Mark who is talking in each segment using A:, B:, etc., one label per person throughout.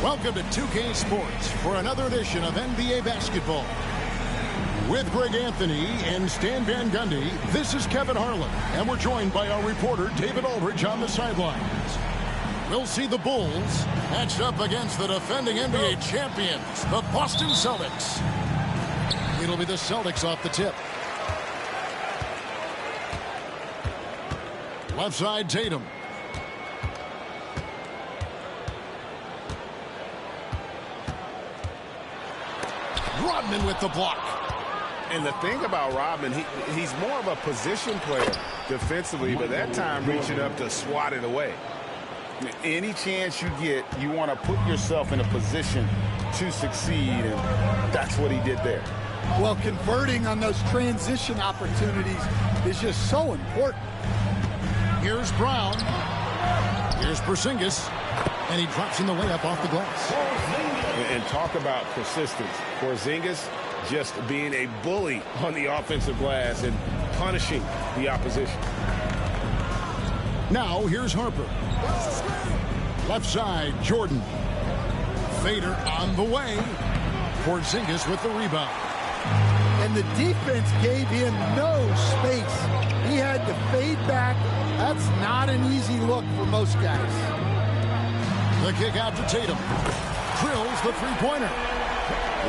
A: Welcome to 2K Sports for another edition of NBA basketball. With Greg Anthony and Stan Van Gundy, this is Kevin Harlan, and we're joined by our reporter David Aldridge on the sidelines. We'll see the Bulls matched up against the defending NBA champions, the Boston Celtics. It'll be the Celtics off the tip. Left side, Tatum. Rodman with the block.
B: And the thing about Rodman, he's more of a position player defensively, but that time reaching up to swat it away. Any chance you get, you want to put yourself in a position to succeed, and that's what he did there.
C: Well, converting on those transition opportunities is just so important.
A: Here's Brown. Here's Porzingis. And he drops in the layup off the glass.
B: And talk about persistence. Porzingis just being a bully on the offensive glass and punishing the opposition.
A: Now, here's Harper. Left side, Jordan. Fader on the way. Porzingis with the rebound.
C: And the defense gave him no space. He had to fade back. That's not an easy look for most guys.
A: The kick out to Tatum. Drills the three-pointer.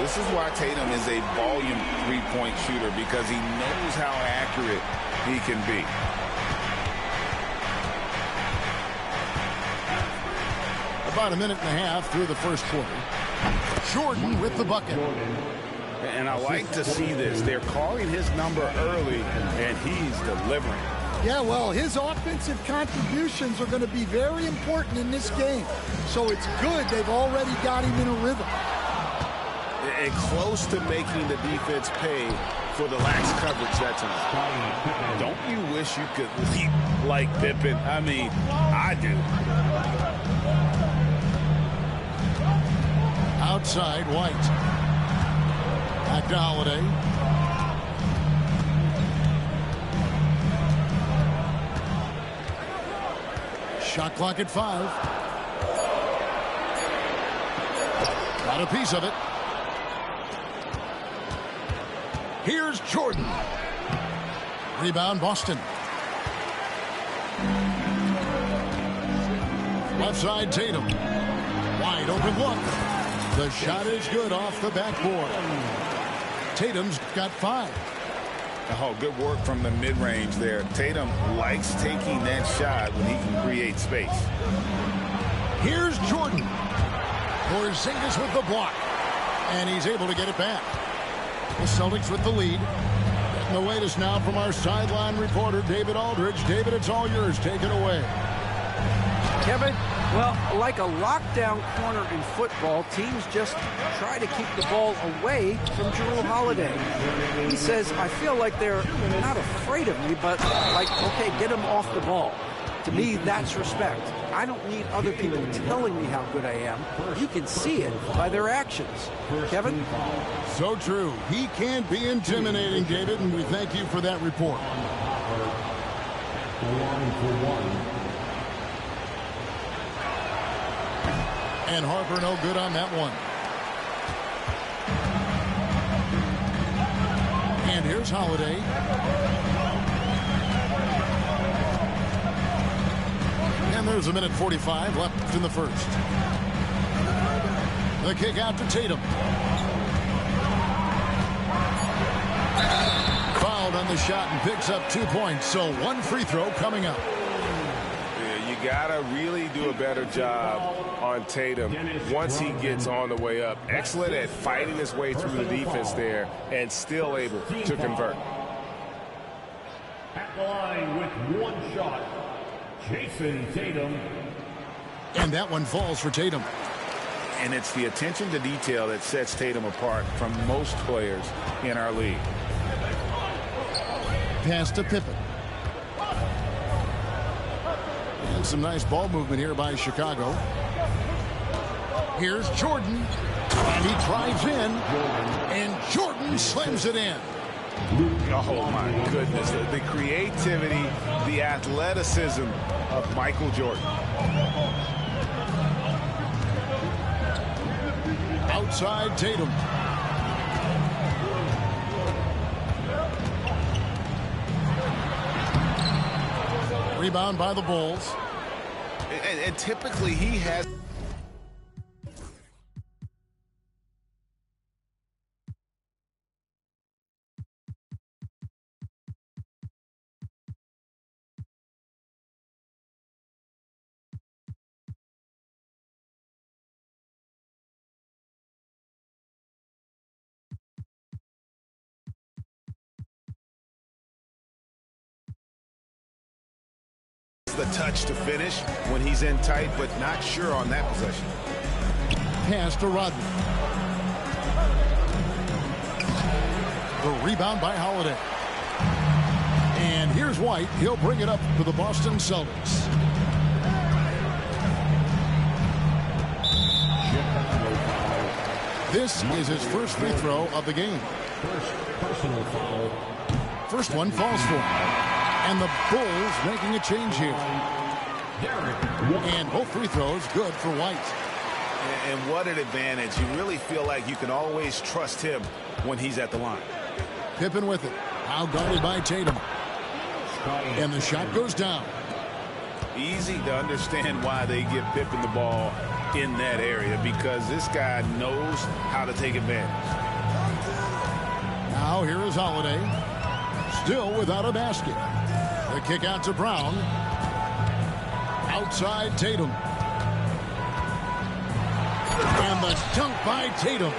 B: This is why Tatum is a volume three-point shooter, because he knows how accurate he can be.
A: About a minute and a half through the first quarter. Jordan with the bucket.
B: And I like to see this. They're calling his number early, and he's delivering.
C: Yeah, well, his offensive contributions are going to be very important in this game. So it's good they've already got him in a rhythm.
B: And close to making the defense pay for the lax coverage that time. Don't you wish you could leap like Pippen? I mean, I do.
A: Outside, White. Back to Holiday. Shot clock at 5. Got a piece of it. Here's Jordan. Rebound, Boston. Left side, Tatum. Wide open look. The shot is good off the backboard. Tatum's got 5.
B: Oh, good work from the mid-range there. Tatum likes taking that shot when he can create space.
A: Here's Jordan. Porzingis with the block. And he's able to get it back. The Celtics with the lead. Getting the latest now from our sideline reporter, David Aldridge. David, it's all yours. Take it away.
D: Kevin, well, like a lockdown corner in football, teams just try to keep the ball away from Jrue Holiday. He says, I feel like they're not afraid of me, but like, okay, get him off the ball. To me, that's respect. I don't need other people telling me how good I am. You can see it by their actions. Kevin?
A: So true. He can't be intimidating, David, and we thank you for that report. And Harper no good on that one. And here's Holiday. And there's a minute 45 left in the first. The kick out to Tatum. Fouled on the shot and picks up 2 points. So one free throw coming up.
B: You gotta really do a better job on Tatum once he gets on the way up. Excellent at fighting his way through the defense there and still able to convert.
E: At the line with one shot, Jason Tatum.
A: And that one falls for Tatum.
B: And it's the attention to detail that sets Tatum apart from most players in our league.
A: Pass to Pippen. And some nice ball movement here by Chicago. Here's Jordan. And he drives in. And Jordan slams it in.
B: Oh, my goodness. The creativity, the athleticism of Michael Jordan.
A: Outside Tatum. Rebound by the Bulls.
B: And typically he has... the touch to finish when he's in tight, but not sure on that possession.
A: Pass to Rodman. The rebound by Holiday. And here's White. He'll bring it up for the Boston Celtics. This is his first free throw of the game.
E: Personal foul.
A: First one falls for him. And the Bulls making a change here. And both free throws good for White.
B: And what an advantage. You really feel like you can always trust him when he's at the line.
A: Pippen with it. Now guarded by Tatum. And the shot goes down.
B: Easy to understand why they give Pippen the ball in that area, because this guy knows how to take advantage.
A: Now here is Holiday. Still without a basket. The kick out to Brown. Outside Tatum. And the dunk by Tatum.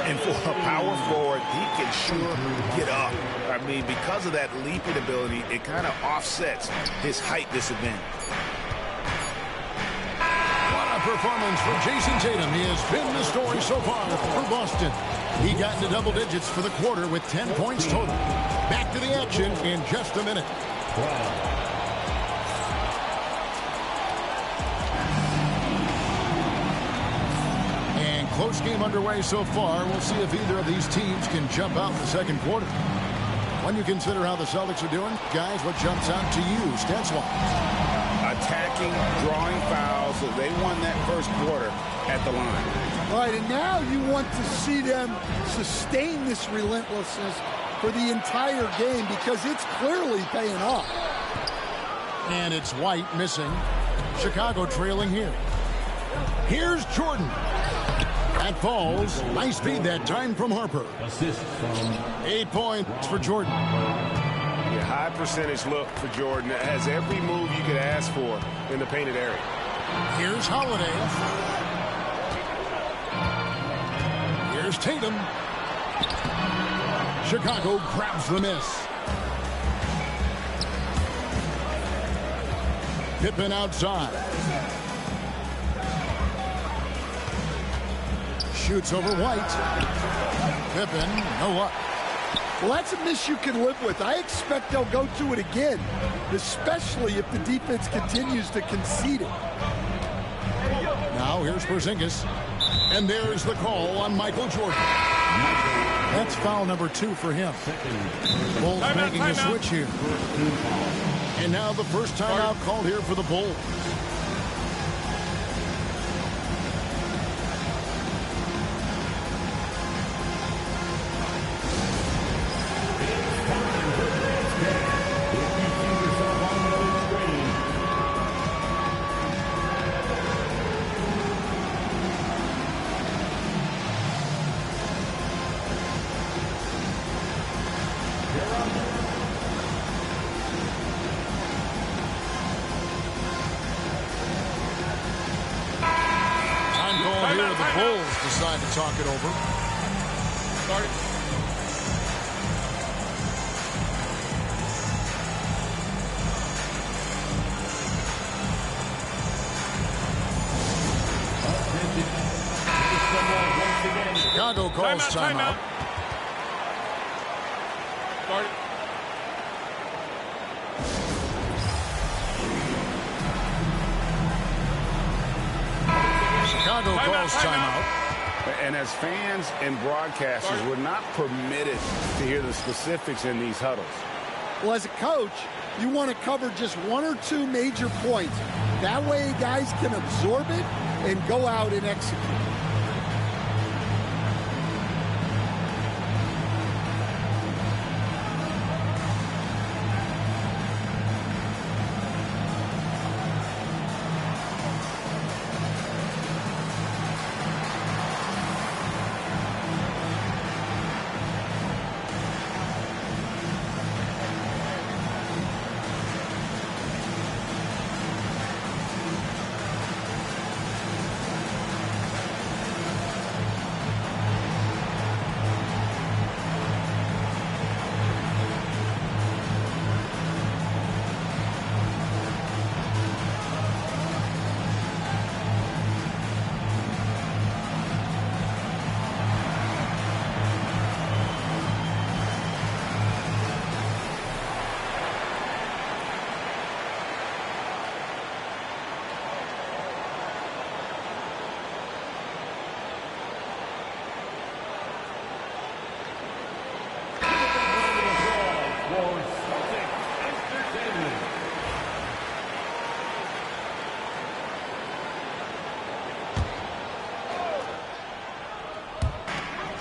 B: And for a power forward, he can sure get up. I mean, because of that leaping ability, it kind of offsets his height disadvantage.
A: What a performance from Jason Tatum. He has been the story so far for Boston. He got into double digits for the quarter with 10 points total. Back to the action in just a minute. And close game underway so far. We'll see if either of these teams can jump out in the second quarter. When you consider how the Celtics are doing, guys, what jumps out to you, stats-wise?
B: Attacking, drawing fouls. So they won that first quarter at the line.
C: Right, and now you want to see them sustain this relentlessness for the entire game, because it's clearly paying off.
A: And it's White missing. Chicago trailing here. Here's Jordan. That falls. Nice feed that time from Harper.
E: Assist from
A: 8 points for Jordan.
B: Yeah, high percentage look for Jordan. It has every move you could ask for in the painted area.
A: Here's Holiday. Here's Tatum. Chicago grabs the miss. Pippen outside. Shoots over White. Pippen, no up.
C: Well, that's a miss you can live with. I expect they'll go to it again, especially if the defense continues to concede it.
A: Now here's Porzingis. And there's the call on Michael Jordan. That's foul number 2 for him. Bulls making a switch here. And now the first timeout called here for the Bulls. Decide to talk it over.
F: Start it.
A: Chicago calls timeout.
F: Start it.
A: Chicago calls timeout.
B: And as fans and broadcasters, we're not permitted to hear the specifics in these huddles.
C: Well, as a coach, you want to cover just 1 or 2 major points. That way guys can absorb it and go out and execute.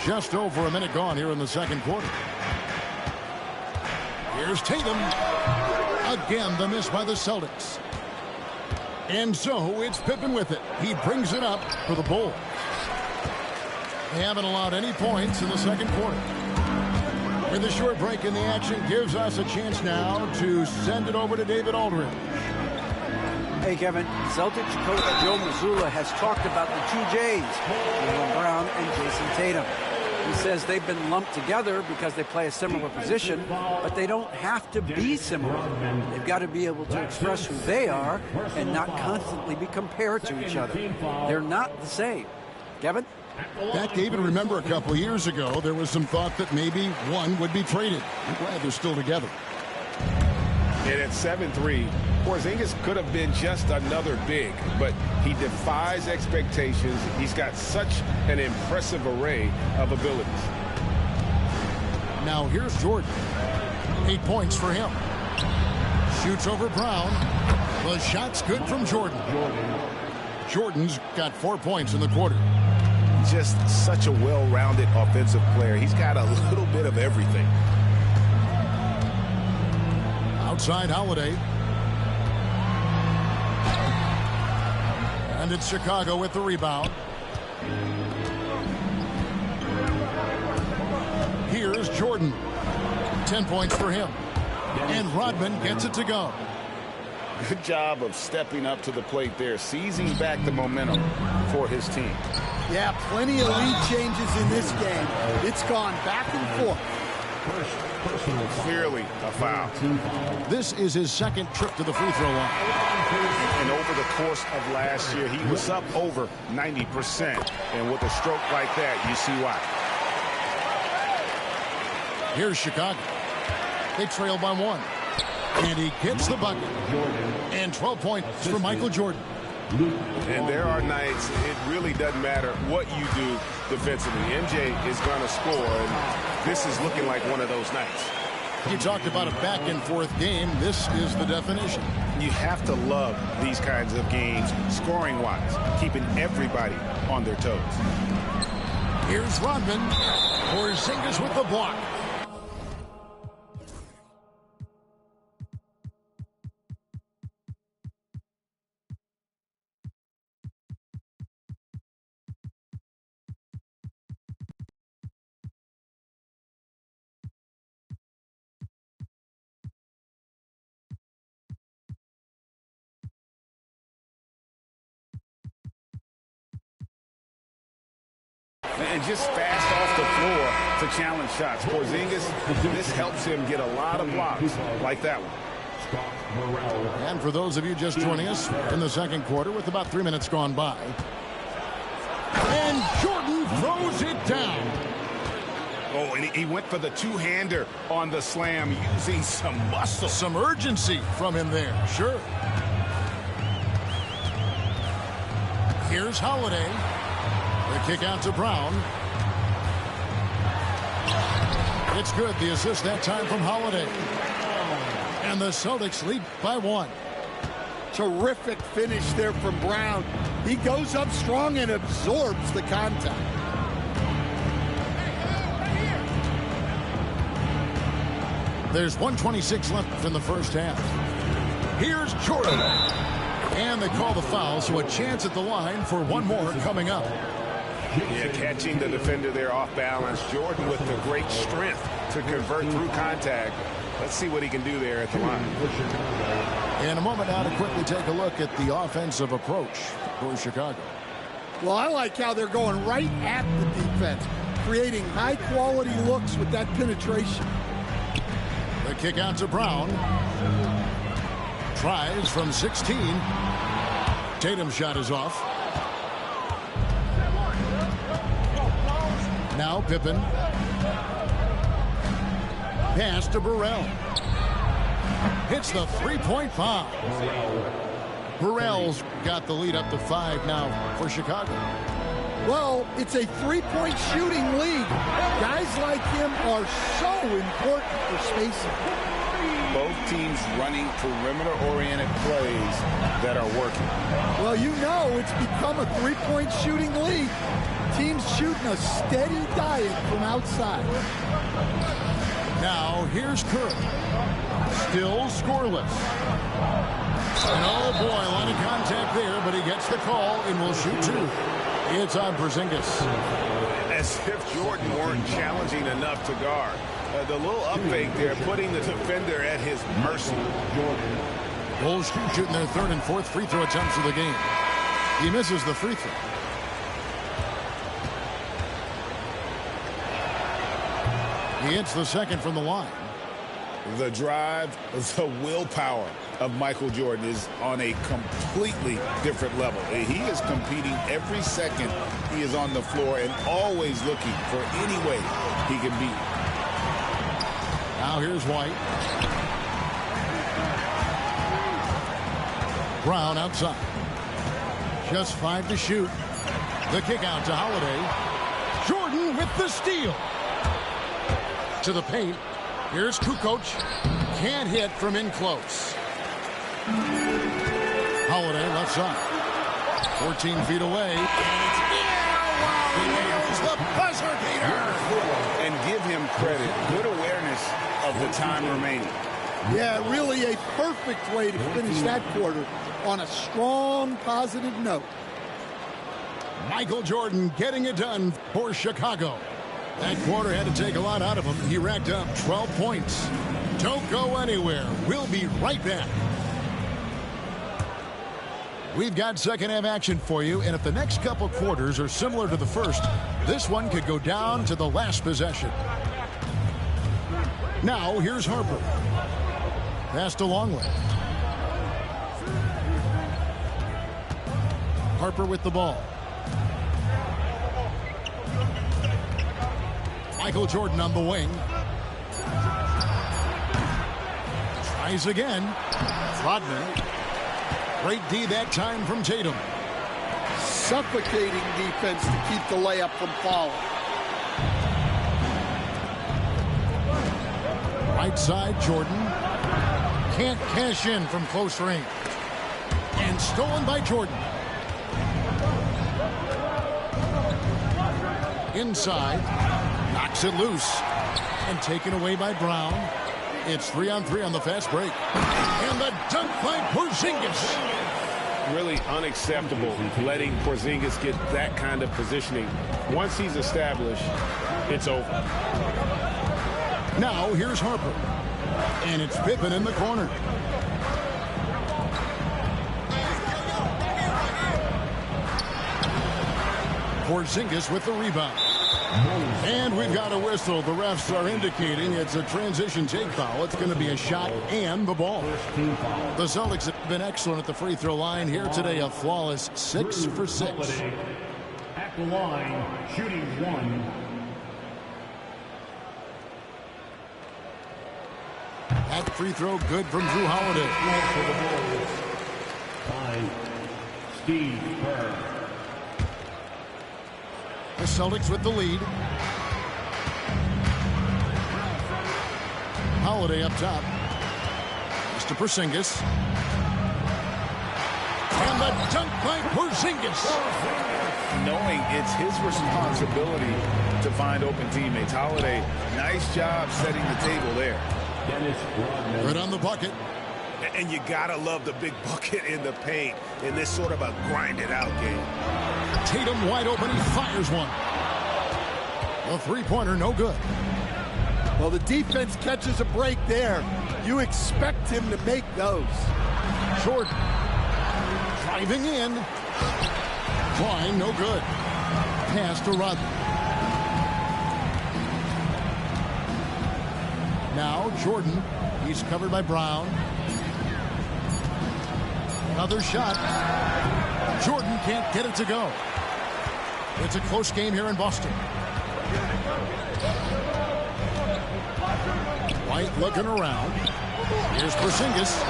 A: Just over a minute gone here in the second quarter. Here's Tatum. Again, the miss by the Celtics. And so it's Pippen with it. He brings it up for the Bulls. They haven't allowed any points in the second quarter. With a short break in the action, gives us a chance now to send it over to David Aldridge.
D: Hey, Kevin, Celtics coach Joe Mazzulla has talked about the two J's, Jaylen Brown and Jason Tatum. He says they've been lumped together because they play a similar position, but they don't have to be similar. They've got to be able to express who they are and not constantly be compared to each other. They're not the same. Kevin?
A: Back, David, remember a couple of years ago, there was some thought that maybe one would be traded. I'm glad they're still together.
B: And at 7'3", Porzingis could have been just another big, but he defies expectations. He's got such an impressive array of abilities.
A: Now here's Jordan. 8 points for him. Shoots over Brown. The shot's good from Jordan. Jordan's got 4 points in the quarter.
B: Just such a well-rounded offensive player. He's got a little bit of everything.
A: Outside Holiday. And it's Chicago with the rebound. Here's Jordan. 10 points for him. And Rodman gets it to go.
B: Good job of stepping up to the plate there, seizing back the momentum for his team.
C: Yeah, plenty of lead changes in this game. It's gone back and forth.
B: Clearly a foul.
A: This is his second trip to the free throw line.
B: And over the course of last year, he was up over 90%. And with a stroke like that, you see why.
A: Here's Chicago. They trail by 1. And he gets the bucket. And 12 points for Michael Jordan.
B: And there are nights it really doesn't matter what you do defensively. MJ is going to score, and this is looking like one of those nights.
A: You talked about a back-and-forth game. This is the definition.
B: You have to love these kinds of games, scoring-wise, keeping everybody on their toes.
A: Here's Rodman. Porzingis with the block.
B: And just fast off the floor to challenge shots. Porzingis, this helps him get a lot of blocks like that one.
A: And for those of you just joining us in the second quarter with about 3 minutes gone by. And Jordan throws it down.
B: Oh, and he went for the two-hander on the slam using some muscle.
A: Some urgency from him there, sure. Here's Holiday. The kick out to Brown. It's good. The assist that time from Holiday. And the Celtics lead by 1.
C: Terrific finish there from Brown. He goes up strong and absorbs the contact.
A: There's 1:26 left in the first half. Here's Jordan. And they call the foul, so a chance at the line for one more coming up.
B: Yeah, catching the defender there off balance. Jordan with the great strength to convert through contact. Let's see what he can do there at the line.
A: In a moment now to quickly take a look at the offensive approach for Chicago.
C: Well, I like how they're going right at the defense, creating high-quality looks with that penetration.
A: The kick out to Brown. Tries from 16. Tatum's shot is off. Now Pippen. Pass to Burrell. Hits the three-point foul. Burrell's got the lead up to 5 now for Chicago.
C: Well, it's a three-point shooting league. Guys like him are so important for spacing.
B: both teams running perimeter-oriented plays that are working.
C: Well, you know it's become a three-point shooting league. Teams shooting a steady diet from outside.
A: Now, here's Curry. Still scoreless. And oh boy, a lot of contact there, but he gets the call and will shoot two. It's on Porzingis.
B: As if Jordan weren't challenging enough to guard. The little up fake there, putting the defender at his mercy.
A: Bulls shooting their third and fourth free throw attempts of the game. He misses the free throw. He hits the second from the line.
B: The drive, the willpower of Michael Jordan is on a completely different level. He is competing every second he is on the floor and always looking for any way he can beat.
A: Now here's White. Brown outside. Just 5 to shoot. The kick out to Holiday. Jordan with the steal. To the paint. Here's Kukoc. Can't hit from in close. Holiday left side. 14 feet away. There's the buzzer beater.
B: And give him credit. Good awareness of the time remaining.
C: Yeah, really a perfect way to finish that quarter on a strong, positive note.
A: Michael Jordan getting it done for Chicago. That quarter had to take a lot out of him. He racked up 12 points. Don't go anywhere. We'll be right back. We've got second half action for you, and if the next couple quarters are similar to the first, this one could go down to the last possession. Now, here's Harper. Pass to Longley. Harper with the ball. Michael Jordan on the wing. Tries again. Rodman. Great D that time from Tatum.
C: Suffocating defense to keep the layup from falling.
A: Right side, Jordan. Can't cash in from close range. And stolen by Jordan. Inside. Knocks it loose. And taken away by Brown. It's 3-on-3 on the fast break. And the dunk by Porzingis.
F: Really unacceptable letting Porzingis get that kind of positioning. Once he's established, it's over.
A: Now here's Harper. And it's Pippen in the corner. Porzingis with the rebound. And we've got a whistle. The refs are indicating it's a transition take foul. It's going to be a shot and the ball. The Celtics have been excellent at the free throw line here today. A flawless 6 for 6.
E: At the line, shooting 1.
A: That free throw good from Drew Holiday.
E: By Steve Kerr.
A: The Celtics with the lead. Holiday up top. Mr. Porzingis. And the dunk by Porzingis.
B: Knowing it's his responsibility to find open teammates. Holiday, nice job setting the table there.
A: Right on the bucket.
B: And you gotta love the big bucket in the paint in this sort of a grinded out game.
A: Tatum wide open. He fires one. A three-pointer, no good.
C: Well, the defense catches a break there. You expect him to make those.
A: Jordan driving in. Klein, no good. Pass to Rodman. Now Jordan. He's covered by Brown. Another shot. Jordan can't get it to go. It's a close game here in Boston. White looking around. Here's Porzingis.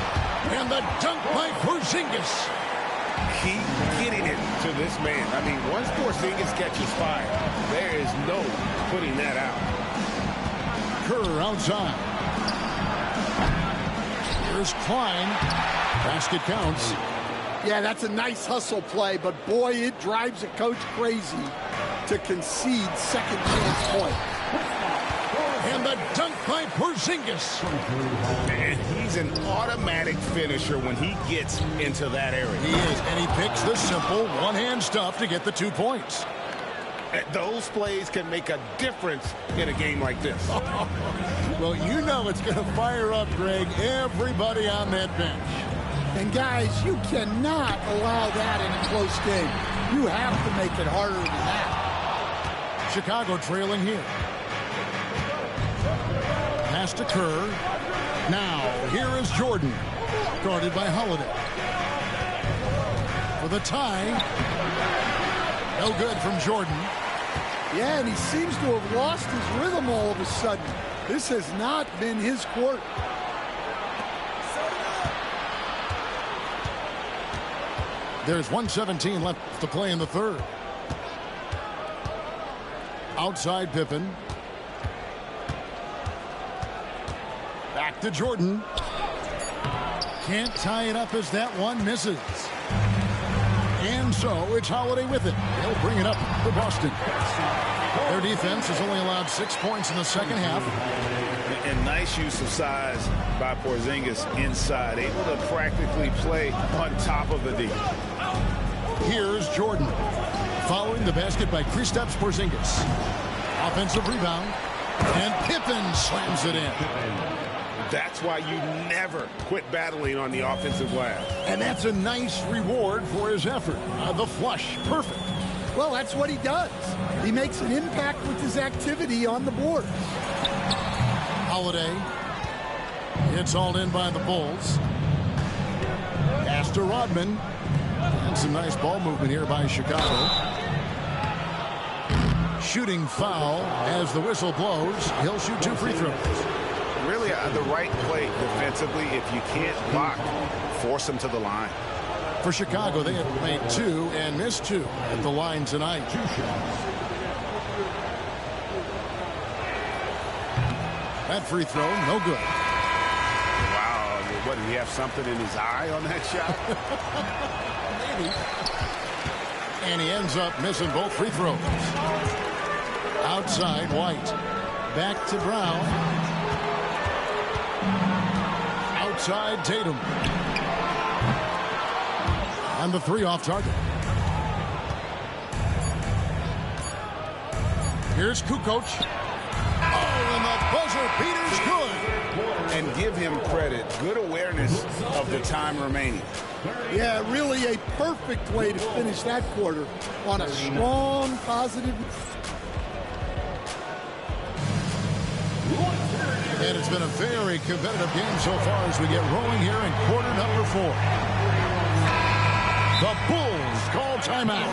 A: And the dunk by Porzingis.
B: Keep getting it to this man. I mean, once Porzingis catches fire, there is no putting that out.
A: Kerr outside. Here's Klein. Basket counts.
C: Yeah, that's a nice hustle play, but boy, it drives a coach crazy to concede second chance point.
A: And the dunk by Porzingis.
B: And he's an automatic finisher when he gets into that area.
A: He is, and he picks the simple one-hand stuff to get the 2 points.
B: Those plays can make a difference in a game like this.
A: Well, you know it's going to fire up, Greg, everybody on that bench.
C: And guys, you cannot allow that in a close game. You have to make it harder than that.
A: Chicago trailing here. Pass to Kerr. Now, here is Jordan. Guarded by Holiday. For the tie. No good from Jordan.
C: Yeah, and he seems to have lost his rhythm all of a sudden. This has not been his court.
A: There's 1:17 left to play in the third. Outside Pippen. Back to Jordan. Can't tie it up as that one misses. And so it's Holiday with it. He'll bring it up for Boston. Their defense has only allowed 6 points in the second half.
B: And nice use of size by Porzingis inside. Able to practically play on top of the D.
A: Here's Jordan. Following the basket by Kristaps Porzingis. Offensive rebound. And Pippen slams it in.
B: That's why you never quit battling on the offensive glass.
A: And that's a nice reward for his effort. The flush, perfect.
C: Well, that's what he does. He makes an impact with his activity on the board.
A: Holiday. It's all in by the Bulls. Pass to Rodman. And some nice ball movement here by Chicago. Shooting foul as the whistle blows. He'll shoot 2 free throws.
B: Really the right play defensively. If you can't block, force them to the line.
A: For Chicago, they have made 2 and missed 2 at the line tonight. That free throw, no good.
B: Wow, what, did he have something in his eye on that shot?
A: Maybe. And he ends up missing both free throws. Outside, White. Back to Brown. Outside, Tatum. And the 3 off target. Here's Kukoc. Oh, and the buzzer beater's good.
B: And give him credit. Good awareness of the time remaining.
C: Yeah, really a perfect way to finish that quarter on a strong, positive.
A: And it's been a very competitive game so far as we get rolling here in quarter number 4. The Bulls call timeout.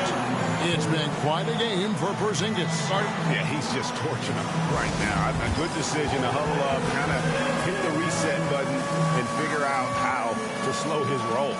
A: It's been quite a game for Porzingis.
B: Yeah, he's just torching them right now. A good decision to huddle up, kind of hit the reset button and figure out how to slow his roll.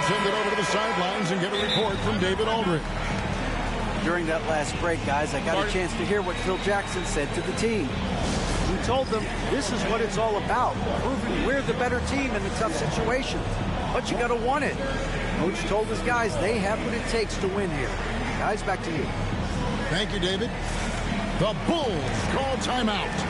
A: Send it over to the sidelines and get a report from David Aldridge.
D: During that last break, guys, I got a chance to hear what Phil Jackson said to the team. He told them this is what it's all about, proving we're the better team in the tough situations. But you got to want it. Coach told his guys they have what it takes to win here. Guys, back to you.
A: Thank you, David. The Bulls call timeout.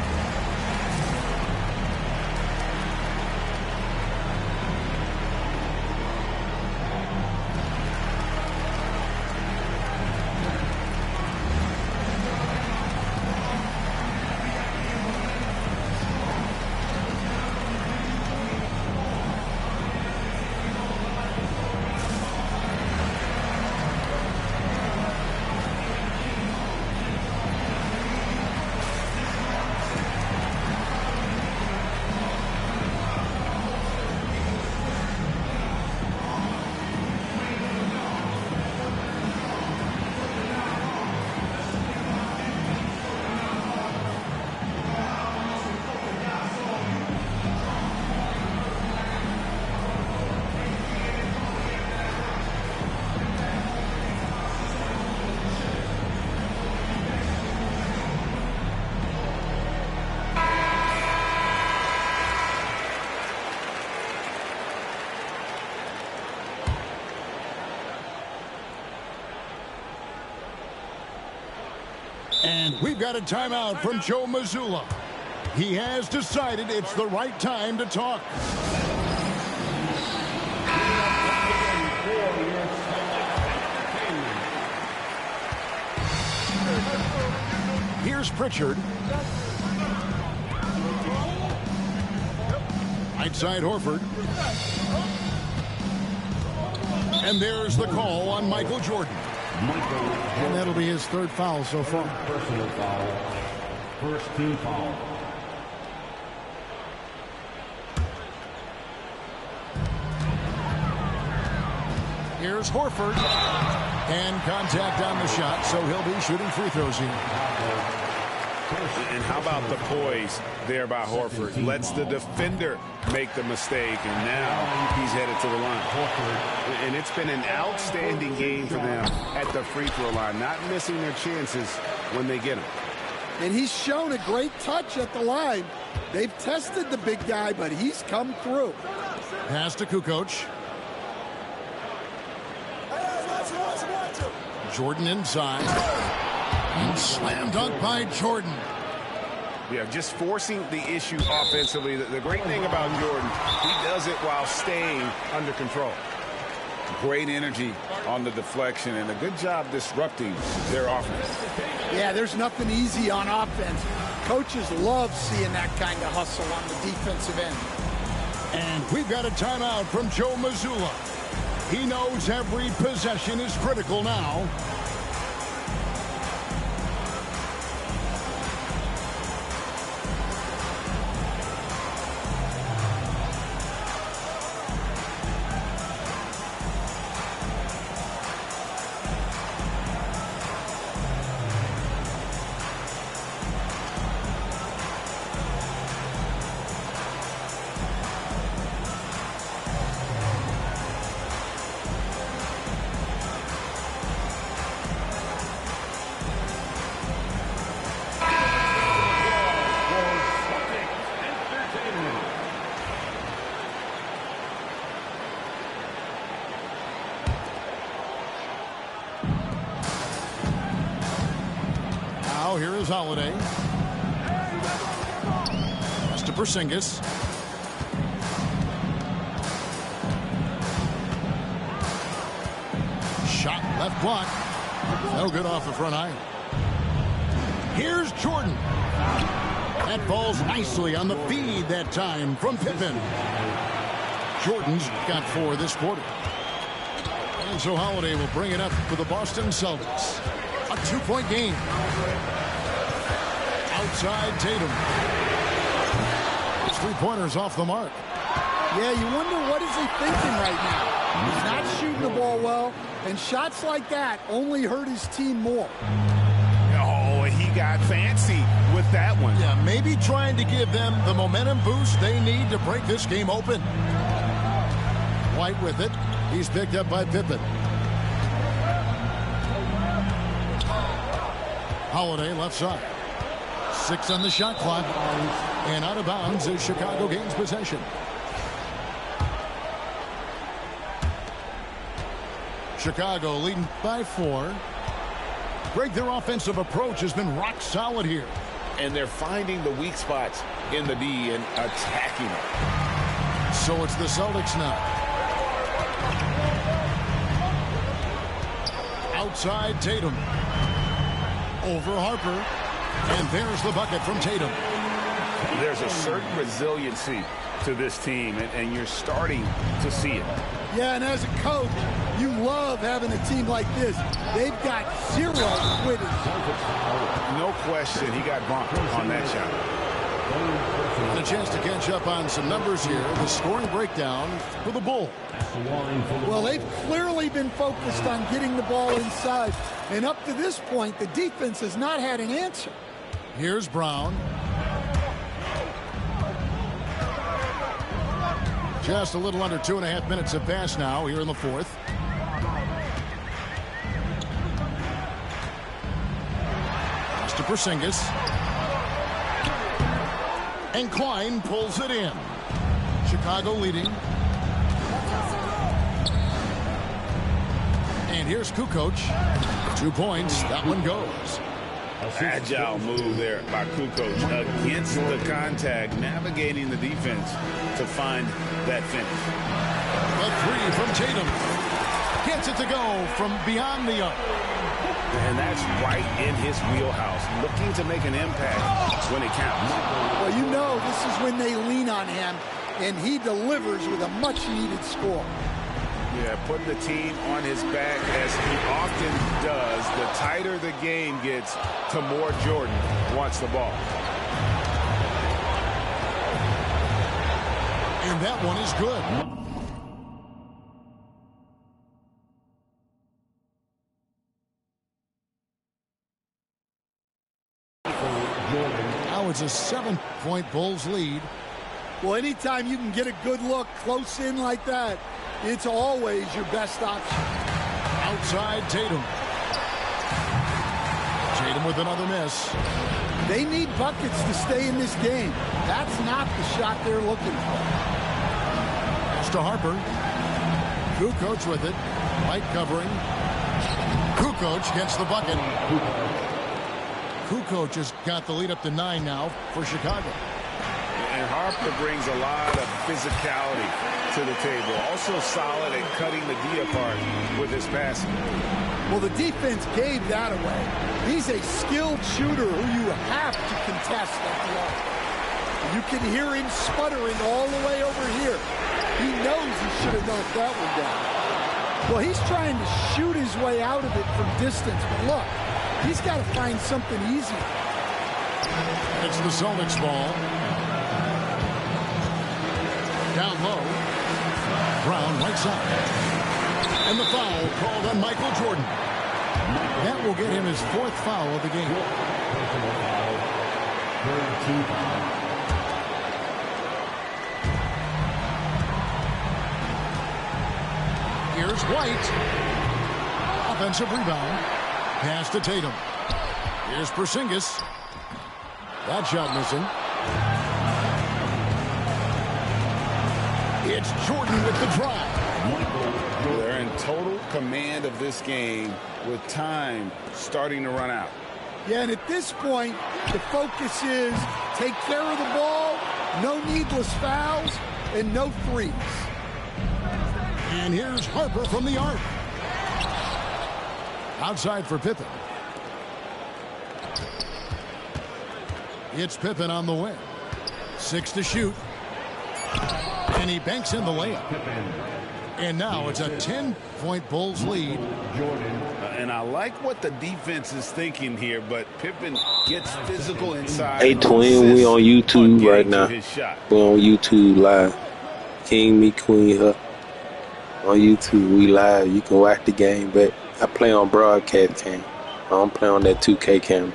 A: And we've got a timeout from Joe Mazzulla. He has decided it's the right time to talk. Here's Pritchard. Right side Horford. And there's the call on Michael Jordan.
C: And that'll be his third foul so far.
E: Personal foul. First team foul.
A: Here's Horford. And contact on the shot, so he'll be shooting free throws here.
F: And how about the poise there by Horford? Lets the defender make the mistake, and now he's headed to the line. And it's been an outstanding game for them at the free throw line, not missing their chances when they get them.
C: And he's shown a great touch at the line. They've tested the big guy, but he's come through.
A: Pass to Kukoc. Jordan inside. And slam dunk by Jordan.
F: Yeah, just forcing the issue offensively. The great thing about Jordan, he does it while staying under control. Great energy on the deflection and a good job disrupting their offense.
C: Yeah, there's nothing easy on offense. Coaches love seeing that kind of hustle on the defensive end.
A: And we've got a timeout from Joe Mazzulla. He knows every possession is critical now. Here is Holiday. Pass to Porzingis. Shot left block. No good off the front iron. Here's Jordan. That falls nicely on the feed that time from Pippen. Jordan's got 4 this quarter. And so Holiday will bring it up for the Boston Celtics. A 2-point game. Outside Tatum. His 3-pointers off the mark.
C: Yeah, you wonder what is he thinking right now. He's not shooting the ball well, and shots like that only hurt his team more.
F: Oh, he got fancy with that one.
A: Yeah, maybe trying to give them the momentum boost they need to break this game open. White with it. He's picked up by Pippen. Holiday left side. 6 on the shot clock. And out of bounds as Chicago gains possession. Chicago leading by 4. Greg, their offensive approach has been rock solid here.
B: And they're finding the weak spots in the D and attacking it.
A: So it's the Celtics now. Outside Tatum. Over Harper. And there's the bucket from Tatum.
B: There's a certain resiliency to this team, and you're starting to see it.
C: Yeah, and as a coach, you love having a team like this. They've got zero quitting.
B: No question, he got bumped on that shot.
A: And a chance to catch up on some numbers here. The scoring breakdown for the Bulls.
C: Well, they've clearly been focused on getting the ball inside. And up to this point, the defense has not had an answer.
A: Here's Brown. Just a little under 2.5 minutes have passed now here in the fourth. Pass to Porzingis. And Klein pulls it in. Chicago leading. And here's Kukoc. 2 points. That one goes.
B: Agile move there by Kukoc against the contact, navigating the defense to find that finish.
A: A three from Tatum. Gets it to go from beyond the arc.
B: And that's right in his wheelhouse, looking to make an impact when it counts.
C: Well, you know this is when they lean on him, and he delivers with a much-needed score.
B: Yeah, putting the team on his back as he often does. The tighter the game gets, the more Jordan wants the ball.
A: And that one is good. Now it's a 7-point Bulls lead.
C: Well, anytime you can get a good look close in like that, it's always your best option.
A: Outside Tatum. Tatum with another miss.
C: They need buckets to stay in this game. That's not the shot they're looking for.
A: Pass to Harper. Kukoc with it. White covering. Kukoc gets the bucket. Kukoc has got the lead up to 9 now for Chicago.
B: And Harper brings a lot of physicality to the table. Also solid at cutting the D apart with his passing.
C: Well, the defense gave that away. He's a skilled shooter who you have to contest at the arc. You can hear him sputtering all the way over here. He knows he should have knocked that one down. Well, he's trying to shoot his way out of it from distance, but look, he's got to find something easy.
A: It's the Celtics ball. Down low. Brown right side. And the foul called on Michael Jordan. That will get him his 4th foul of the game. Here's White. Offensive rebound. Pass to Tatum. Here's Porzingis. That shot missing. It's Jordan with the drive.
B: They're in total command of this game with time starting to run out.
C: Yeah, and at this point, the focus is take care of the ball, no needless fouls, and no threes.
A: And here's Harper from the arc. Outside for Pippen. It's Pippen on the wing. 6 to shoot. And he banks in the layup. And now it's a 10-point Bulls lead.
B: And I like what the defense is thinking here, but Pippen gets physical inside.
G: Hey, Twin, we on YouTube right now. We're on YouTube live. King, me, Queen, her. On YouTube, we live. You can watch the game, but I play on broadcast cam. I don't play on that 2K camera.